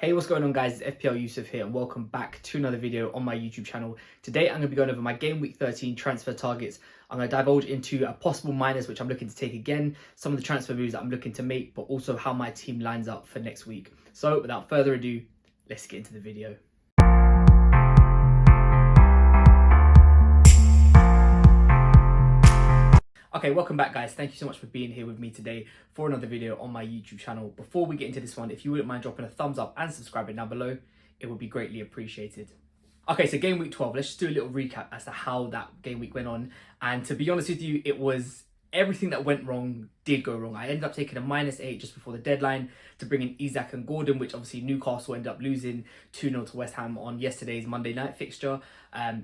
Hey, what's going on guys? It's FPL Yusuf here and welcome back to another video on my YouTube channel. Today I'm going to be going over my game week 13 transfer targets. I'm going to divulge into a possible minus which I'm looking to take again, some of the transfer moves that I'm looking to make, but also how my team lines up for next week. So without further ado, let's get into the video. Okay, welcome back guys. Thank you so much for being here with me today for another video on my YouTube channel. Before we get into this one, if you wouldn't mind dropping a thumbs up and subscribing down below, it would be greatly appreciated. Okay, so game week 12, let's just do a little recap as to how that game week went on. And to be honest with you, it was everything that went wrong did go wrong. I ended up taking a -8 just before the deadline to bring in Isak and Gordon, which obviously Newcastle ended up losing 2-0 to West Ham on yesterday's Monday night fixture.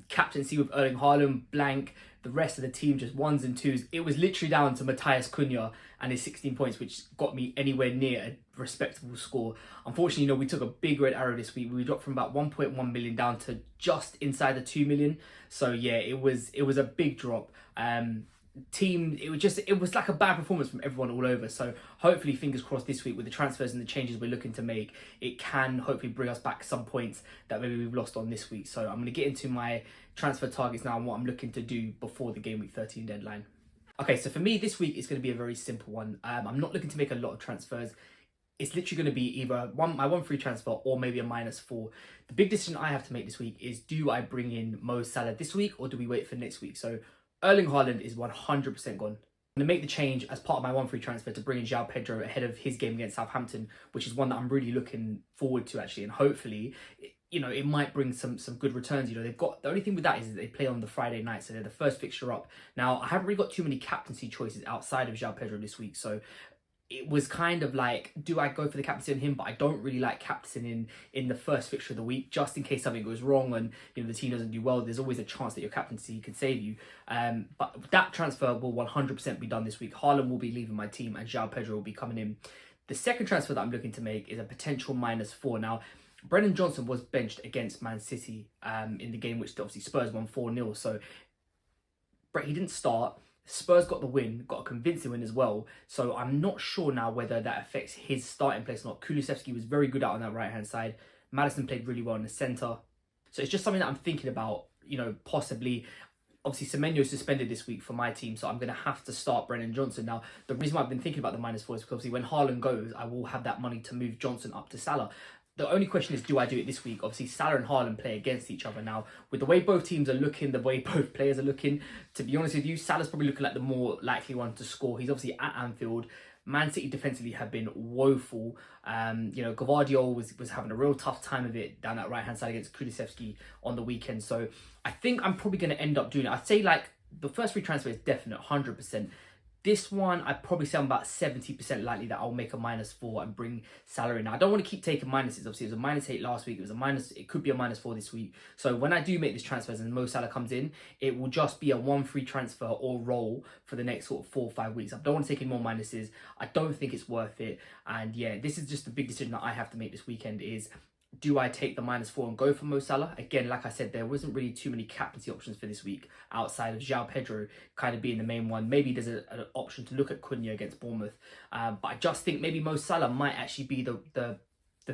Captaincy with Erling Haaland, blank. The rest of the team just 1s and 2s. It was literally down to Matthias Cunha and his 16 points, which got me anywhere near a respectable score. Unfortunately, we took a big red arrow this week. We dropped from about 1.1 million down to just inside the 2 million. So yeah, it was a big drop. It was like a bad performance from everyone all over. So hopefully, fingers crossed, this week with the transfers and the changes we're looking to make, it can hopefully bring us back some points that maybe we've lost on this week. So I'm going to get into my transfer targets now and what I'm looking to do before the game week 13 deadline. Okay, so for me this week is going to be a very simple one. I'm not looking to make a lot of transfers. It's literally going to be either my one free transfer or maybe a -4. The big decision I have to make this week is, do I bring in Mo Salah this week or do we wait for next week? So Erling Haaland is 100% gone. I'm going to make the change as part of my one free transfer to bring in João Pedro ahead of his game against Southampton, which is one that I'm really looking forward to actually. And hopefully, it might bring some good returns. They've got, the only thing with that is that they play on the Friday night, so they're the first fixture up. Now, I haven't really got too many captaincy choices outside of João Pedro this week, so it was kind of like, do I go for the captaincy on him? But I don't really like captaining in the first fixture of the week, just in case something goes wrong and the team doesn't do well. There's always a chance that your captaincy could save you. But that transfer will 100% be done this week. Haaland will be leaving my team and João Pedro will be coming in. The second transfer that I'm looking to make is a potential -4. Now, Brennan Johnson was benched against Man City in the game, which obviously Spurs won 4-0. So he didn't start. Spurs got the win, got a convincing win as well. So I'm not sure now whether that affects his starting place or not. Kulusevski was very good out on that right-hand side. Maddison played really well in the centre. So it's just something that I'm thinking about, possibly. Obviously, Semenyo suspended this week for my team, so I'm going to have to start Brennan Johnson. Now, the reason why I've been thinking about the -4 is because obviously when Haaland goes, I will have that money to move Johnson up to Salah. The only question is, do I do it this week? Obviously, Salah and Haaland play against each other now. With the way both teams are looking, the way both players are looking, to be honest with you, Salah's probably looking like the more likely one to score. He's obviously at Anfield. Man City defensively have been woeful. Gvardiol was having a real tough time of it down that right-hand side against Kulusevski on the weekend. So I think I'm probably going to end up doing it. I'd say like the first free transfer is definite, 100%. This one, I'd probably say I'm about 70% likely that I'll make a -4 and bring Salah in. Now, I don't want to keep taking minuses. Obviously, it was a -8 last week. It could be a -4 this week. So when I do make these transfers and Mo Salah comes in, it will just be a one free transfer or roll for the next sort of 4 or 5 weeks. I don't want to take any more minuses. I don't think it's worth it. And yeah, this is just the big decision that I have to make this weekend is, do I take the -4 and go for Mo Salah? Again, like I said, there wasn't really too many captaincy options for this week outside of João Pedro kind of being the main one. Maybe there's an option to look at Cunha against Bournemouth. But I just think maybe Mo Salah might actually be the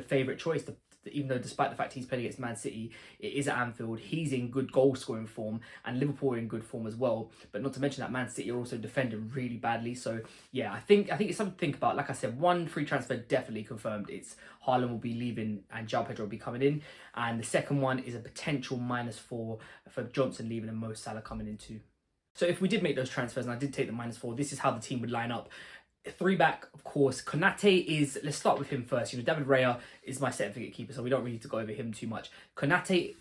favourite choice, even though despite the fact he's playing against Man City, it is at Anfield. He's in good goal scoring form and Liverpool are in good form as well. But not to mention that Man City are also defending really badly. So yeah, I think it's something to think about. Like I said, one free transfer definitely confirmed. It's Haaland will be leaving and João Pedro will be coming in. And the second one is a potential -4 for Johnson leaving and Mo Salah coming in too. So if we did make those transfers and I did take the -4, this is how the team would line up. 3 back, of course. Konate is, let's start with him first. David Raya is my certificate keeper, so we don't really need to go over him too much. Konate,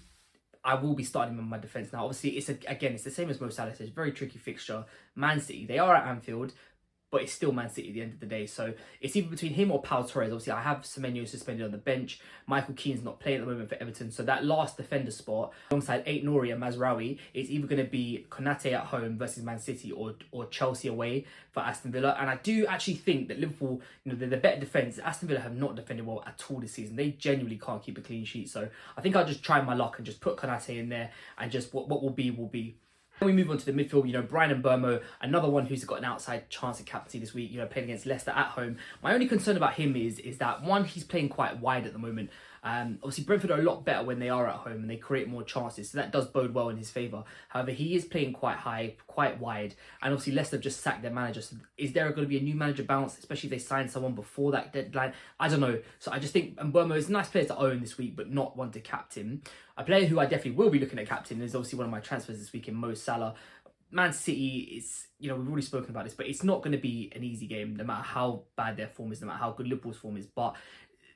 I will be starting him on my defence. Now, obviously, it's the same as Mo Salah says, very tricky fixture. Man City, they are at Anfield, but it's still Man City at the end of the day. So it's either between him or Pau Torres. Obviously, I have Semenyo suspended on the bench. Michael Keane's not playing at the moment for Everton. So that last defender spot, alongside Aït-Nouri and Mazraoui, is either going to be Konate at home versus Man City or Chelsea away for Aston Villa. And I do actually think that Liverpool, they're the better defence. Aston Villa have not defended well at all this season. They genuinely can't keep a clean sheet. So I think I'll just try my luck and just put Konate in there and just what will be, will be. Then we move on to the midfield, Bryan Mbeumo, another one who's got an outside chance at captaincy this week, playing against Leicester at home. My only concern about him is that, one, he's playing quite wide at the moment. Obviously, Brentford are a lot better when they are at home and they create more chances, so that does bode well in his favour. However, he is playing quite high, quite wide, and obviously Leicester have just sacked their manager. So is there going to be a new manager bounce, especially if they sign someone before that deadline? I don't know. So I just think Mbeumo is a nice player to own this week, but not one to captain. A player who I definitely will be looking at captain is obviously one of my transfers this week in Mo Salah. Man City is, we've already spoken about this, but it's not going to be an easy game, no matter how bad their form is, no matter how good Liverpool's form is. But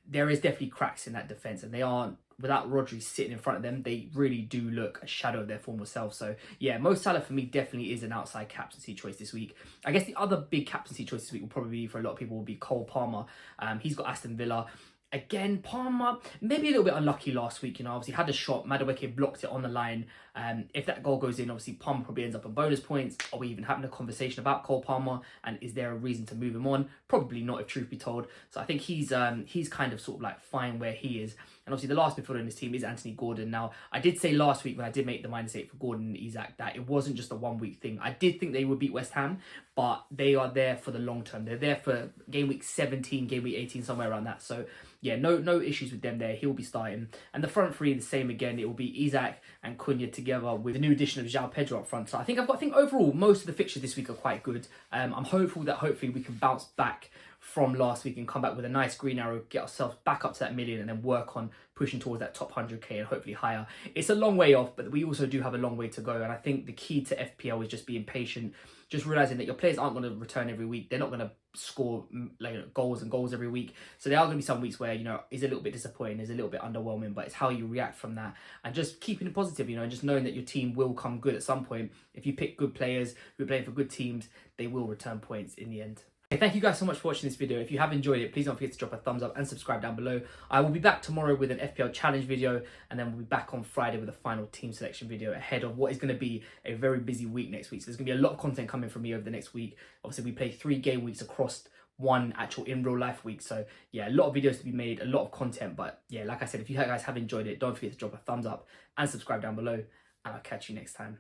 there is definitely cracks in that defence, and they aren't, without Rodri sitting in front of them, they really do look a shadow of their former self. So yeah, Mo Salah for me definitely is an outside captaincy choice this week. I guess the other big captaincy choice this week will probably be, for a lot of people, will be Cole Palmer. He's got Aston Villa. Again, Palmer, maybe a little bit unlucky last week. Obviously had a shot, Madueke blocked it on the line. If that goal goes in, obviously Palmer probably ends up on bonus points. Are we even having a conversation about Cole Palmer? And is there a reason to move him on? Probably not, if truth be told. So I think he's kind of sort of like fine where he is. And obviously the last midfielder in this team is Anthony Gordon. Now, I did say last week when I did make the -8 for Gordon and Isak that it wasn't just a 1 week thing. I did think they would beat West Ham, but they are there for the long term. They're there for game week 17, game week 18, somewhere around that. So yeah, no issues with them there. He'll be starting. And the front three, the same again. It will be Isak and Cunha together with the new addition of João Pedro up front. So I think overall, most of the fixtures this week are quite good. I'm hopeful that hopefully we can bounce back from last week and come back with a nice green arrow, get ourselves back up to that million, and then work on pushing towards that top 100k and hopefully higher. It's a long way off, but we also do have a long way to go. And I think the key to FPL is just being patient, just realizing that your players aren't going to return every week. They're not going to score goals and goals every week. So there are going to be some weeks where, is a little bit disappointing, is a little bit underwhelming, but it's how you react from that and just keeping it positive, and just knowing that your team will come good at some point. If you pick good players who are playing for good teams, they will return points in the end. Hey, thank you guys so much for watching this video. If you have enjoyed it, please don't forget to drop a thumbs up and subscribe down below. I will be back tomorrow with an FPL challenge video, and then we'll be back on Friday with a final team selection video ahead of what is going to be a very busy week next week. So there's going to be a lot of content coming from me over the next week. Obviously, we play 3 game weeks across one actual in real life week. So yeah, a lot of videos to be made, a lot of content. But yeah, like I said, if you guys have enjoyed it, don't forget to drop a thumbs up and subscribe down below, and I'll catch you next time.